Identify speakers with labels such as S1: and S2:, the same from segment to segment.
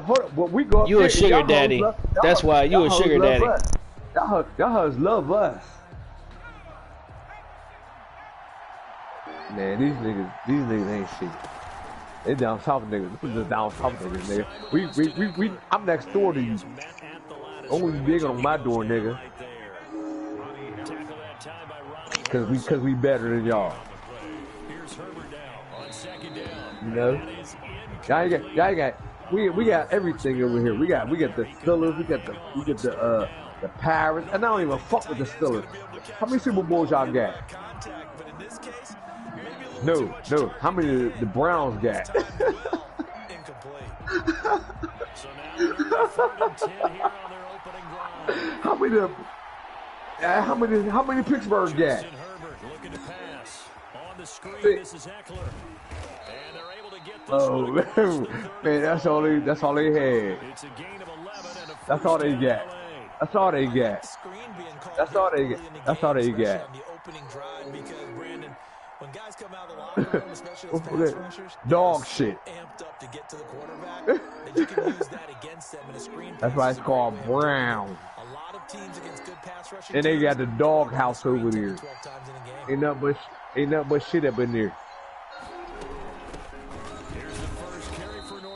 S1: Hold up, but we go up
S2: You
S1: there.
S2: a sugar daddy. That's why you a sugar daddy.
S1: Y'all hoes love us. Man, these niggas ain't shit. They down south niggas. We just down south niggas, nigga. I'm next door to you. Only big on my door, nigga. Cause we better than y'all. You know? Y'all got we got everything over here. We got the Steelers, we got the Pirates, and I don't even fuck with the Steelers. How many Super Bowls y'all got? No. How many the Browns got? How many Pittsburgh got? Oh man, that's all they had. That's all they got. That's all they got. That's all they got. That's all they got.
S3: When guys come out of the locker room, especially those pass rushers,
S1: dog shit.
S3: Amped up to get to the quarterback, that you can use that against them in a screen.
S1: That's why it's called Brown.
S3: A lot of teams against good pass rushing.
S1: And they got the dog house over there. Ain't nothing but shit up in there.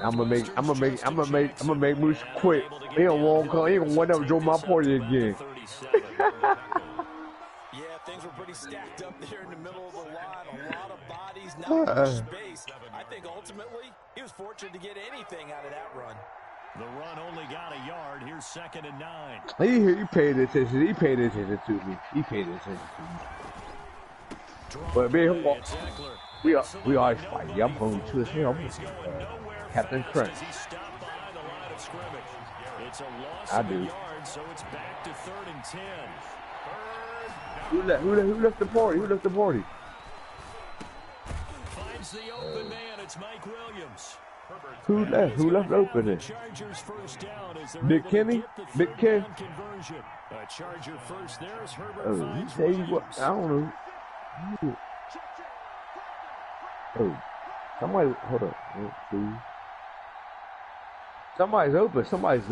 S1: I'm gonna make Moose quit. He don't want to come. He don't want to draw my party again.
S3: Yeah, things were pretty stacked up there in the middle of the line. A lot of bodies, not much space. I think ultimately he was fortunate to get anything out of that run.
S4: The run only got a yard. Here's 2nd and 9.
S1: He paid attention. He paid attention to me. He paid attention to me. But man, we always fight. Yeah, I'm hungry too as hell. Captain Trent. I do.
S4: So it's back to 3rd and 10.
S1: Who left the party? Who left the party?
S4: Finds the open man. It's Mike Williams.
S1: Who left open it? Big Kenny? Big Ken?
S4: Charger first. There's Herbert.
S1: Oh, he say what? I don't know. Oh, somebody, hold up. Somebody's open. Somebody's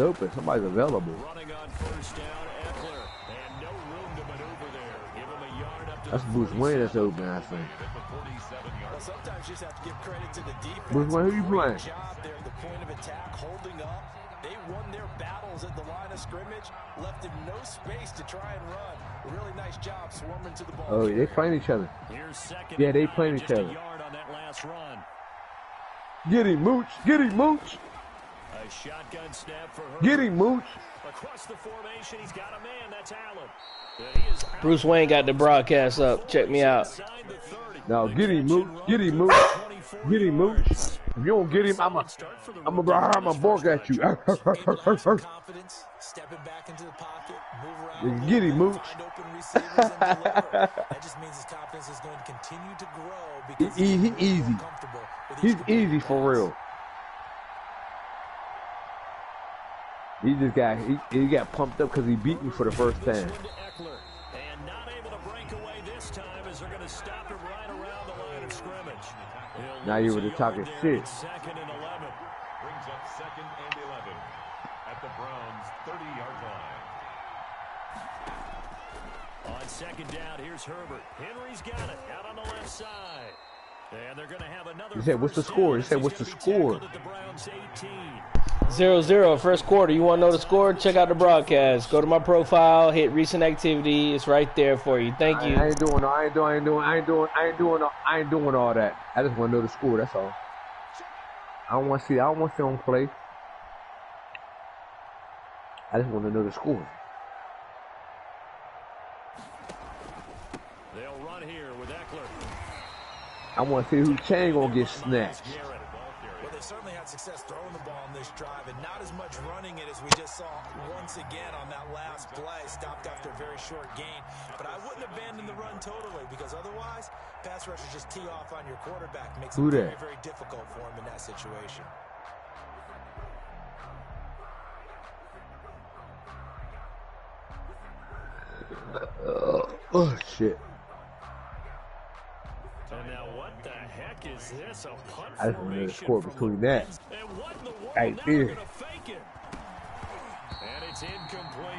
S1: available.
S4: Running on 1st down, Eckler. And no room to maneuver there. Give him a yard up to
S1: that's Bruce Wayne that's open, I think.
S3: Well, sometimes you just have to give credit to the defense.
S1: Bruce Wayne, who you playing?
S3: Job there, the point of attack, holding up. They won their battles at the line of scrimmage, left him no space to try and run. A really nice job swarming to the ball.
S1: Oh, they playing each other. Yeah, they playing each other. Get him, Mooch. Get him, Mooch.
S4: A shotgun snap for her.
S1: Get him, Mooch.
S4: Across the formation, he's got a man. That's Allen.
S2: Bruce Wayne got the broadcast up. Check me out.
S1: Now get him, Mooch. Get him, Mooch. Get him, Mooch. If you don't get him, I'm gonna bark at you.
S3: Confidence, stepping back into the pocket, move around.
S1: Get him, Mooch.
S3: That just means his confidence is going to continue to grow because
S1: he's easy. He's easy for real. He just got he got pumped up because he beat me for the first time.
S4: And not able to break away this time as they're going to stop him right around the line of scrimmage.
S1: Now you were talking shit.
S4: 2nd and 11.
S5: Brings up 2nd and 11 at the Browns' 30-yard line.
S4: On 2nd down, here's Herbert. Henry's got it out on the left side. And they're going to have another.
S1: He said, "What's the score?" He said, "What's the score?"
S2: 0-0 first quarter. You want to know the score? Check out the broadcast. Go to my profile, hit recent activity. It's right there for you. Thank you.
S1: I ain't doing all that. I just want to know the score. That's all. I don't want to see them play. I just want to know the score.
S4: They'll run here with Eckler.
S1: I want to see who chain gonna get snatched.
S3: Well, they certainly had success throwing the ball on this drive, and not as much running it as we just saw once again on that last play. Stopped after a very short gain. But I wouldn't abandon the run totally, because otherwise, pass rushers just tee off on your quarterback. Makes it very, very difficult for him in that situation.
S1: Oh shit.
S4: And now what the heck is this? A punt
S1: I just want to know the score between that. Right there.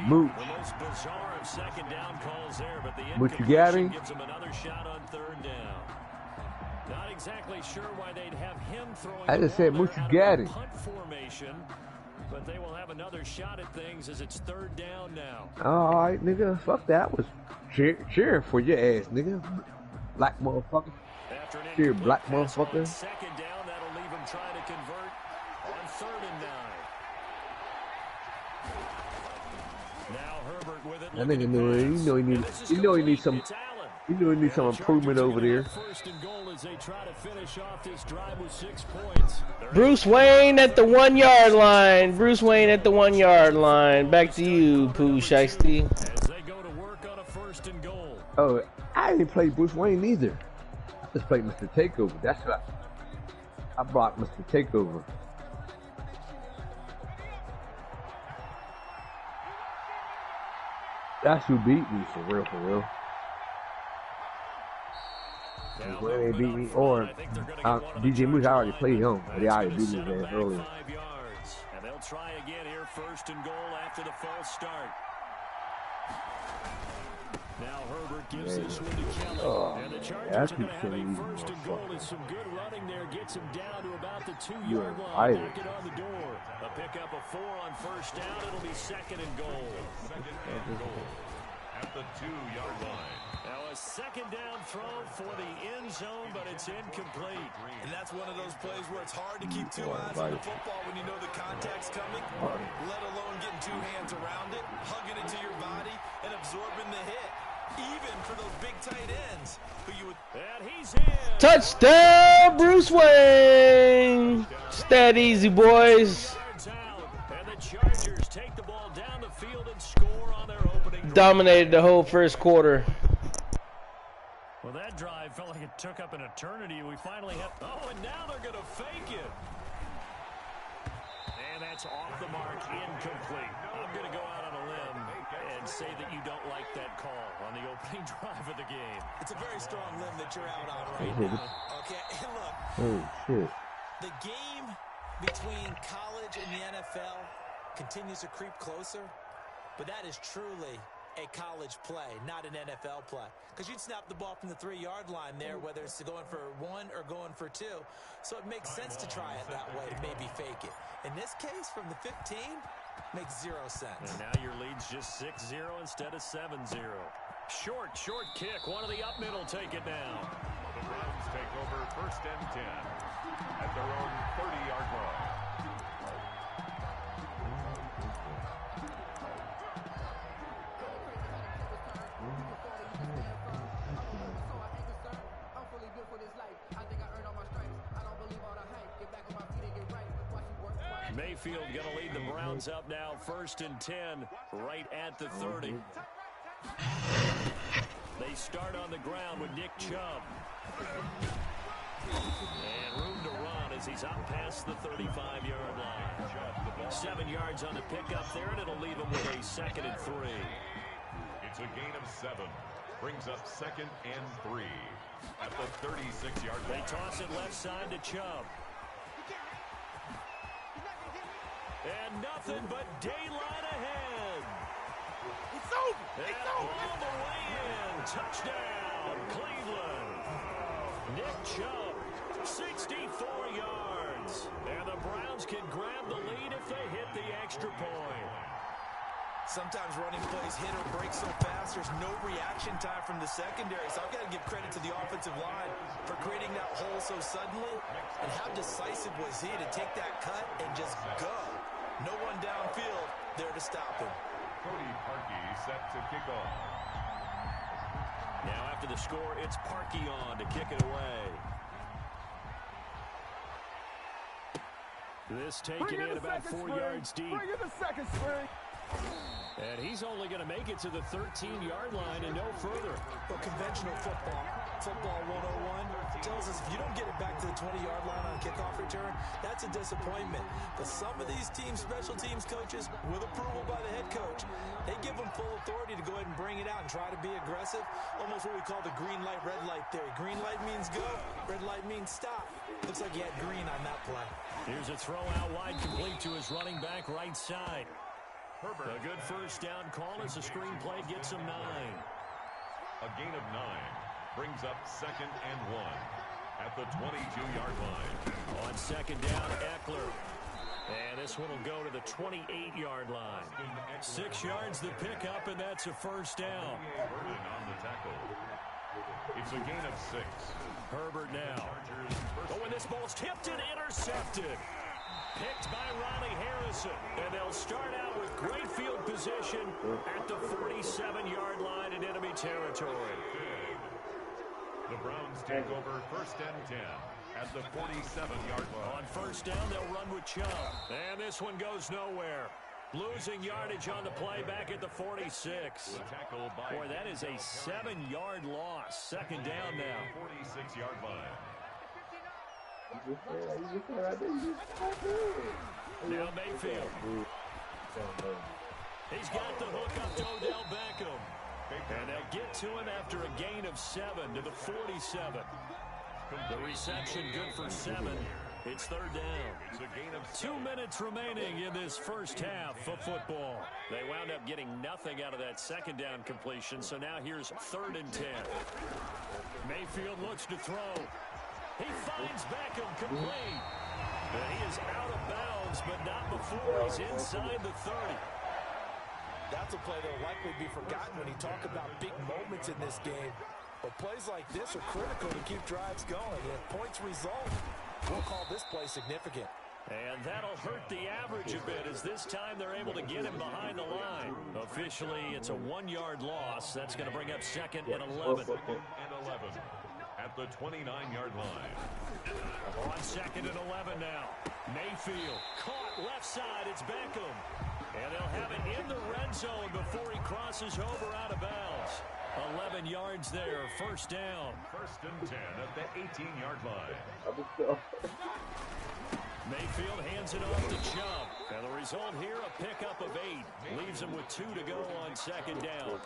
S1: Mooch.
S4: The most bizarre of second down calls there, but the
S1: Mooch, you got
S4: incompletion
S1: him?
S4: gives them another shot on third down. Not exactly sure why they'd have him throwing
S1: I
S4: the
S1: just
S4: ball
S1: said
S4: there
S1: Mooch, you
S4: out of
S1: got
S4: a
S1: him.
S4: punt formation, but they will have another shot at things as it's third down now.
S1: All right, nigga. Fuck that. I was cheering for your ass, nigga. Black motherfucker.
S4: After an
S1: Cheer,
S4: incomplete
S1: black
S4: pass on
S1: motherfucker.
S4: second down, that'll leave him trying to convert on 3rd and 9. Now Herbert with it.
S1: That nigga knew it. You know he needs some. You know he needs some improvement over there.
S4: First and goal as they try to finish off this drive with 6 points.
S2: Bruce Wayne at the 1 yard line. Bruce Wayne at the 1 yard line. Back to you, Pooh Shiesty.
S4: As they go to work on a 1st and goal.
S1: Oh, I didn't play Bruce Wayne either. I just played Mr. Takeover. That's what I brought Mr. Takeover. That's who beat me for real, for real. When they beat me, or DJ Moose, I already played him, but they already beat me man earlier.
S4: 5 yards. And they'll try again here, 1st and goal after the false start. Now Herbert gives this one to Kelly.
S1: Oh,
S4: and the Chargers
S1: that's
S4: are going to have a
S1: easy,
S4: 1st and goal. It's some good running there. Gets him down to about the 2-yard
S1: You're
S4: line.
S1: right.
S4: Back it on the door. A pickup of 4 on 1st down. It'll be 2nd and goal.
S5: Second and goal at the 2-yard line.
S4: Now a 2nd down throw for the end zone, but it's incomplete.
S3: And that's one of those plays where it's hard to keep 2 eyes on the football when you know the contact's coming, let alone getting 2 hands around it, hugging it to your body, and absorbing the hit. Even for those big tight ends who you would...
S4: And he's in.
S2: Touchdown, Bruce Wayne. It's that easy, boys.
S4: Yards out, and the Chargers take the ball down the field and score on their opening drive.
S2: Dominated the whole first quarter.
S4: Well, that drive felt like it took up an eternity. We finally have... Oh, and now they're going to fake it. And that's off the mark, incomplete. I'm going to go out on a limb and say that you don't like that call on the opening drive of the game.
S3: It's a very strong limb that you're out on right now. Okay, and look,
S1: Oh shit!
S3: the game between college and the NFL continues to creep closer, but that is truly a college play, not an NFL play. Because you'd snap the ball from the 3-yard line there, whether it's going for 1 or going for 2. So it makes sense to try it that way, to maybe fake it. In this case, from the 15, makes 0 sense.
S4: And now your lead's just 6-0 instead of 7-0. Short kick. One of the up middle take it now.
S5: The Browns take over 1st and 10 at their own 30-yard line.
S4: Mayfield going to lead the Browns up now, 1st and 10, right at the 30. They start on the ground with Nick Chubb. And room to run as he's up past the 35-yard line. 7 yards on the pickup there, and it'll leave him with a 2nd and 3.
S5: It's a gain of 7. Brings up 2nd and 3 at the 36-yard line.
S4: They toss it left side to Chubb. And nothing but daylight ahead.
S3: It's over.
S4: And all the way in. Touchdown, Cleveland. Nick Chubb, 64 yards. And the Browns can grab the lead if they hit the extra point.
S3: Sometimes running plays hit or break so fast, there's no reaction time from the secondary. So I've got to give credit to the offensive line for creating that hole so suddenly. And how decisive was he to take that cut and just go? No one downfield there to stop him.
S5: Cody Parkey set to kick off.
S4: Now after the score, it's Parkey on to kick it away. This taken in about 4 yards deep.
S6: Bring in the second string.
S4: And he's only going to make it to the 13-yard line and no further.
S3: But conventional football 101, tells us if you don't get it back to the 20-yard line on kickoff return, that's a disappointment. But some of these teams, special teams coaches, with approval by the head coach, they give them full authority to go ahead and bring it out and try to be aggressive. Almost what we call the green light, red light theory. Green light means go, red light means stop. Looks like he had green on that play.
S4: Here's a throw out wide, complete to his running back right side.
S5: Herbert.
S4: A good first down call as the screenplay gets him 9.
S5: A gain of 9 brings up 2nd and 1 at the 22-yard line.
S4: On 2nd down, Eckler. And this one will go to the 28-yard line. 6 yards the pickup, and that's a first down.
S5: Burden on the tackle. It's a gain of 6.
S4: Herbert now. Oh, and this ball's tipped and intercepted. Picked by Ronnie Harrison. And they'll start out with great field position at the 47-yard line in enemy territory.
S5: The Browns take over 1st and 10 at the 47-yard line.
S4: On first down, they'll run with Chubb. And this one goes nowhere. Losing yardage on the play back at the 46.
S5: The tackle by
S4: Boy, that is a 7-yard loss. 2nd down now.
S5: 46-yard line.
S4: Now Mayfield. He's got the hook up to Odell Beckham. And they'll get to him after a gain of 7 to the 47. The reception good for 7. It's 3rd down.
S5: It's a gain of
S4: 2 minutes remaining in this first half of football. They wound up getting nothing out of that 2nd down completion, so now here's 3rd and 10. Mayfield looks to throw. He finds Beckham complete. And he is out of bounds, but not before he's inside the 30.
S3: That's a play that will likely be forgotten when you talk about big moments in this game. But plays like this are critical to keep drives going. And if points result, we'll call this play significant.
S4: And that'll hurt the average a bit as this time they're able to get him behind the line. Officially, it's a 1-yard loss. That's going to bring up 2nd and 11.
S5: 2nd and 11 at the 29-yard line.
S4: On 2nd and 11 now. Mayfield caught left side. It's Beckham. And they'll have it in the red zone before he crosses over out of bounds. 11 yards there, first down.
S5: 1st and 10 at the 18-yard line.
S4: Mayfield hands it off to Chubb. And the result here, a pickup of 8. Leaves him with 2 to go on 2nd down.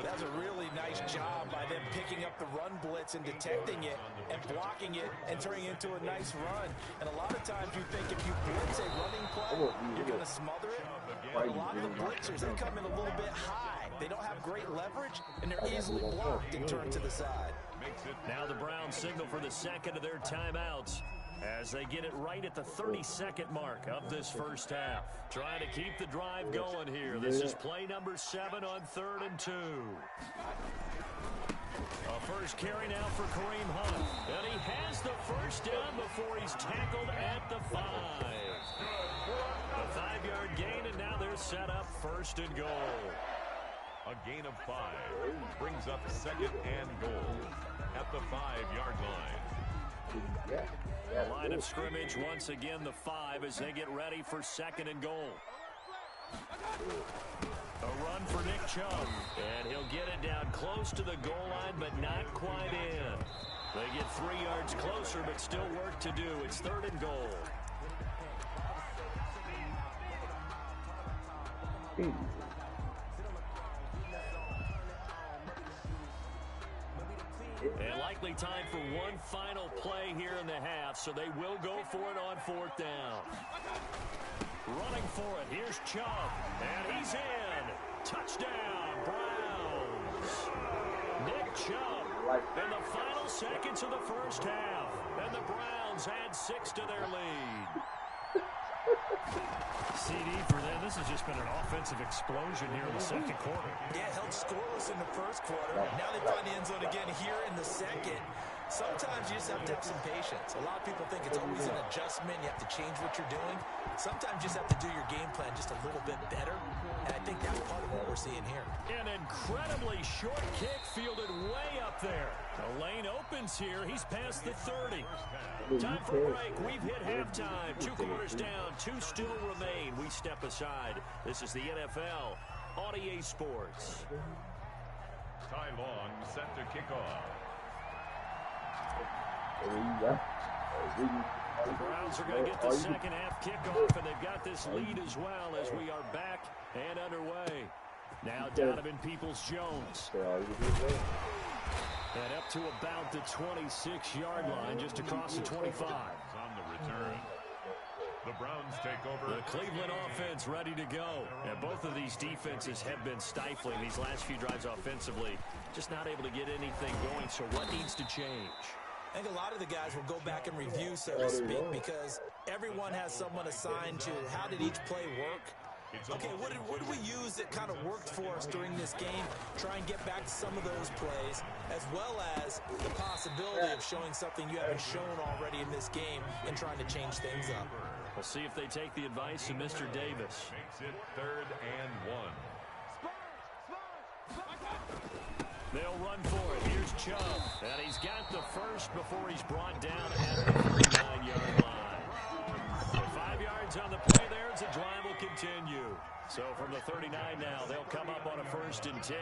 S3: That's a really nice job by them picking up the run blitz and detecting it and blocking it and turning it into a nice run. And a lot of times you think if you blitz a running play, you're going to smother it. But a lot of the blitzers, they come in a little bit high. They don't have great leverage, and they're easily blocked and turned to the side.
S4: Now the Browns signal for the 2nd of their timeouts as they get it right at the 32nd mark of this first half. Trying to keep the drive going here. This is play number 7 on 3rd and 2. A first carry now for Kareem Hunt. And he has the first down before he's tackled at the 5. A 5-yard gain, and now they're set up 1st and goal.
S5: A gain of 5 brings up 2nd and goal at the 5-yard line.
S4: The line of scrimmage once again the 5 as they get ready for 2nd and goal. A run for Nick Chubb, and he'll get it down close to the goal line, but not quite in. They get 3 yards closer, but still work to do. It's 3rd and goal. And likely time for one final play here in the half, so they will go for it on 4th down. Running for it, here's Chubb, and he's in. Touchdown, Browns. Nick Chubb in the final seconds of the first half, and the Browns add 6 to their lead.
S6: CD for them. This has just been an offensive explosion here in the 2nd quarter.
S3: Yeah, held scoreless in the 1st quarter. Now they find the end zone again here in the 2nd. Sometimes you just have to have some patience. A lot of people think it's always an adjustment. You have to change what you're doing. Sometimes you just have to do your game plan just a little bit better. And I think that's part of what we're seeing here.
S4: An incredibly short kick fielded way up there. The lane opens here. He's past the 30. Time for a break. We've hit halftime. 2 quarters down. 2 still remain. We step aside. This is the NFL on EA Sports.
S5: Ty Long set to kick off.
S4: The Browns are going to get the 2nd half kickoff, and they've got this lead as well as we are back and underway. Now Donovan Peoples-Jones. And up to about the 26-yard line, just across the 25.
S5: On the return. The Browns take over.
S4: The Cleveland offense ready to go. And both of these defenses have been stifling these last few drives offensively. Just not able to get anything going. So what needs to change?
S3: I think a lot of the guys will go back and review, so to speak, because everyone has someone assigned to how did each play work. Okay, what did we use that kind of worked for us during this game? Try and get back to some of those plays, as well as the possibility of showing something you haven't shown already in this game and trying to change things up.
S4: We'll see if they take the advice of Mr. Davis.
S5: Makes it 3rd and 1.
S4: They'll run for it. Here's Chubb. And he's got the first before he's brought down at the 39-yard line. With 5 yards on the play there as the drive will continue. So from the 39 now, they'll come up on a 1st and 10.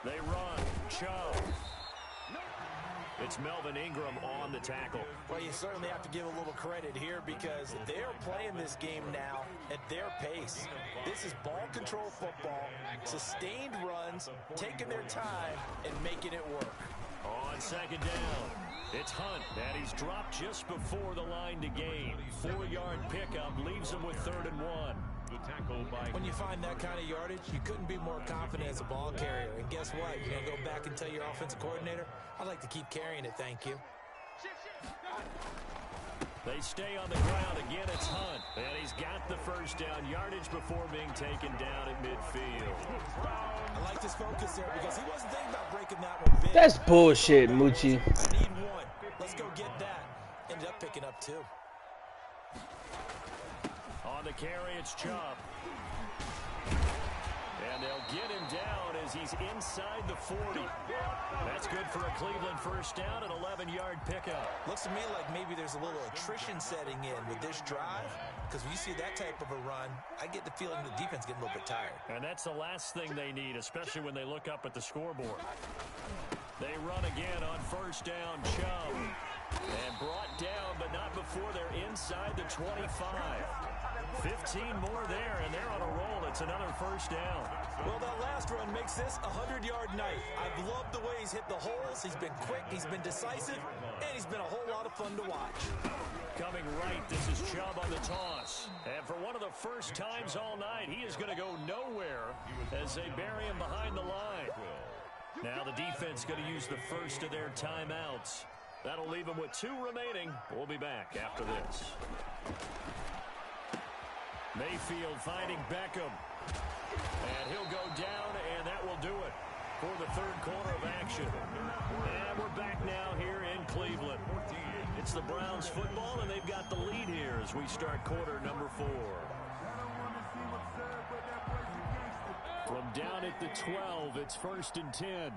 S4: They run. Chubb. It's Melvin Ingram on the tackle.
S3: Well, you certainly have to give a little credit here because they're playing this game now at their pace. This is ball control football, sustained runs, taking their time, and making it work.
S4: On 2nd down, it's Hunt, and he's dropped just before the line to gain. 4-yard pickup leaves him with 3rd and 1.
S5: The tackle by...
S3: When you find that kind of yardage, you couldn't be more confident as a ball carrier. And guess what? You're going to go back and tell your offensive coordinator, I'd like to keep carrying it, thank you.
S4: They stay on the ground. Again, it's Hunt. And he's got the 1st down yardage before being taken down at midfield.
S3: I like this focus there because he wasn't thinking about breaking that one big.
S2: That's bullshit, Moochie.
S3: I need one. Let's go get that. Ended up picking up 2.
S4: On the carry, it's Chubb. And they'll get him down as he's inside the 40. That's good for a Cleveland 1st down, an 11-yard pickup.
S3: Looks to me like maybe there's a little attrition setting in with this drive, because when you see that type of a run, I get the feeling the defense getting a little bit tired.
S4: And that's the last thing they need, especially when they look up at the scoreboard. They run again on 1st down, Chubb. And brought down, but not before they're inside the 25. 15 more there, and they're on a roll. It's another 1st down.
S3: Well, that last run makes this a 100-yard night. I've loved the way he's hit the holes. He's been quick, he's been decisive, and he's been a whole lot of fun to watch.
S4: Coming right, this is Chubb on the toss. And for one of the first times all night, he is going to go nowhere as they bury him behind the line. Now the defense going to use the first of their timeouts. That'll leave them with 2 remaining. We'll be back after this. Mayfield finding Beckham. And he'll go down, and that will do it for the 3rd quarter of action. And we're back now here in Cleveland. It's the Browns football, and they've got the lead here as we start quarter number 4. From down at the 12, it's 1st and 10.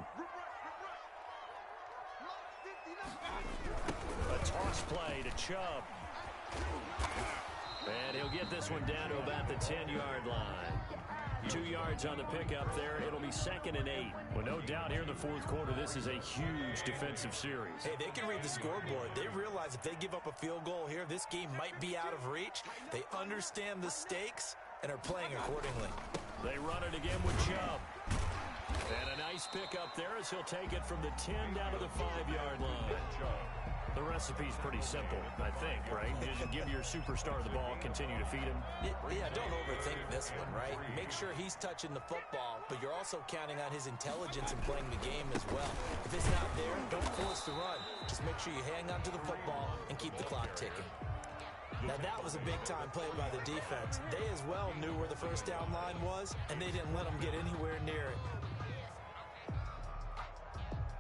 S4: A toss play to Chubb. And he'll get this one down to about the 10-yard line. 2 yards on the pickup there. It'll be 2nd and 8. Well, no doubt here in the 4th quarter, this is a huge defensive series.
S3: Hey, they can read the scoreboard. They realize if they give up a field goal here, this game might be out of reach. They understand the stakes and are playing accordingly.
S4: They run it again with Chubb. And a nice pickup there as he'll take it from the 10 down to the 5-yard line. The recipe's pretty simple, I think, right? Just give your superstar the ball, continue to feed him.
S3: Yeah, don't overthink this one, right? Make sure he's touching the football, but you're also counting on his intelligence in playing the game as well. If it's not there, don't force the run. Just make sure you hang on to the football and keep the clock ticking. Now, that was a big-time play by the defense. They as well knew where the 1st down line was, and they didn't let them get anywhere near it.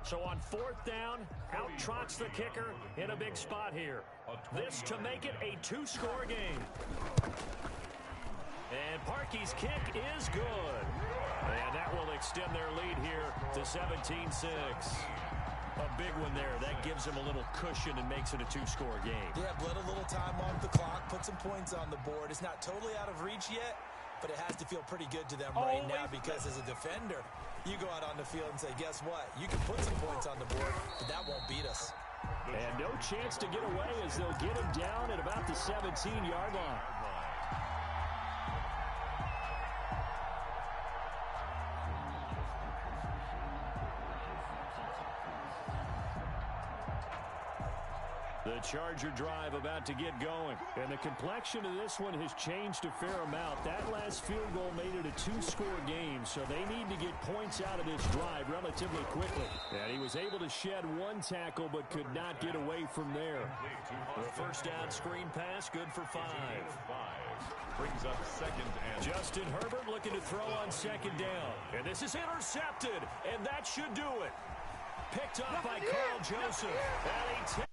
S4: So on 4th down, out trots the kicker in a big spot here. This to make it a 2-score game. And Parkey's kick is good. And that will extend their lead here to 17-6. A big one there. That gives them a little cushion and makes it a 2-score game.
S3: Yeah, let a little time off the clock, put some points on the board. It's not totally out of reach yet, but it has to feel pretty good to them right now because as a defender, you go out on the field and say, guess what? You can put some points on the board, but that won't beat us.
S4: And no chance to get away as they'll get him down at about the 17-yard line. The Charger drive about to get going. And the complexion of this one has changed a fair amount. That last field goal made it a 2-score game, so they need to get points out of this drive relatively quickly. And he was able to shed one tackle but could not get away from there.
S3: The first down screen pass, good for 5.
S5: Brings up second and...
S4: Justin Herbert looking to throw on second down. And this is intercepted, and that should do it. Picked up by Carl Joseph. And he